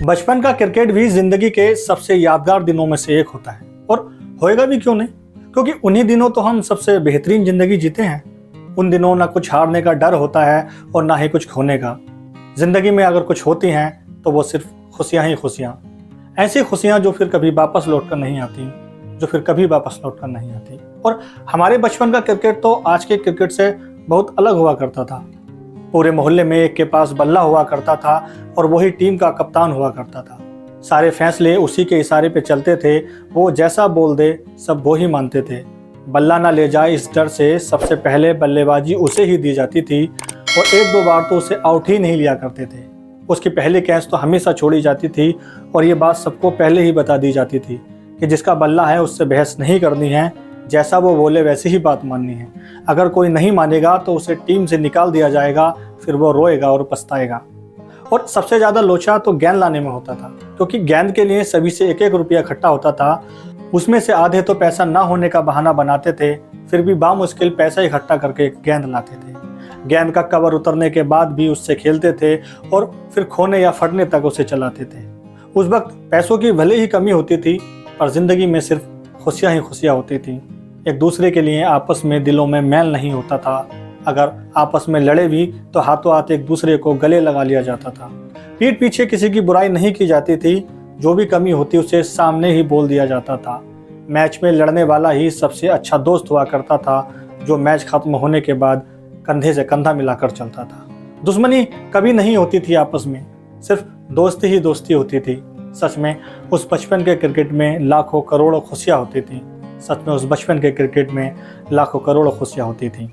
बचपन का क्रिकेट भी जिंदगी के सबसे यादगार दिनों में से एक होता है और होएगा भी क्यों नहीं, क्योंकि उन्हीं दिनों तो हम सबसे बेहतरीन जिंदगी जीते हैं। उन दिनों ना कुछ हारने का डर होता है और ना ही कुछ खोने का। जिंदगी में अगर कुछ होती हैं तो वो सिर्फ खुशियां ही खुशियां, ऐसी खुशियां जो फिर कभी वापस लौटकर नहीं आती, जो फिर कभी वापस लौटकर नहीं आती। और हमारे बचपन का क्रिकेट तो आज के क्रिकेट से बहुत अलग हुआ करता था। पूरे मोहल्ले में एक के पास बल्ला हुआ करता था और वही टीम का कप्तान हुआ करता था। सारे फैसले उसी के इशारे पे चलते थे, वो जैसा बोल दे सब वो ही मानते थे। बल्ला ना ले जाए इस डर से सबसे पहले बल्लेबाजी उसे ही दी जाती थी और एक दो बार तो उसे आउट ही नहीं लिया करते थे। उसकी पहली कैच तो हमेशा छोड़ी जाती थी और ये बात सबको पहले ही बता दी जाती थी कि जिसका बल्ला है उससे बहस नहीं करनी है, जैसा वो बोले वैसे ही बात माननी है। अगर कोई नहीं मानेगा तो उसे टीम से निकाल दिया जाएगा, फिर वो रोएगा और पछताएगा। और सबसे ज़्यादा लोचा तो गेंद लाने में होता था, क्योंकि गेंद के लिए सभी से एक एक रुपया इकट्ठा होता था। उसमें से आधे तो पैसा ना होने का बहाना बनाते थे, फिर भी बामुश्किल पैसा इकट्ठा करके गेंद लाते थे। गेंद का कवर उतरने के बाद भी उससे खेलते थे और फिर खोने या फटने तक उसे चलाते थे। उस वक्त पैसों की भले ही कमी होती थी, पर जिंदगी में सिर्फ खुशियाँ ही खुशियाँ होती थी। एक दूसरे के लिए आपस में दिलों में मैल नहीं होता था। अगर आपस में लड़े भी तो हाथों हाथ एक दूसरे को गले लगा लिया जाता था। पीठ पीछे किसी की बुराई नहीं की जाती थी, जो भी कमी होती उसे सामने ही बोल दिया जाता था। मैच में लड़ने वाला ही सबसे अच्छा दोस्त हुआ करता था, जो मैच खत्म होने के बाद कंधे से कंधा मिलाकर चलता था। दुश्मनी कभी नहीं होती थी आपस में, सिर्फ दोस्ती ही दोस्ती होती थी। सच में उस बचपन के क्रिकेट में लाखों करोड़ों खुशियाँ होती थी। सच में उस बचपन के क्रिकेट में लाखों करोड़ों खुशियाँ होती थी।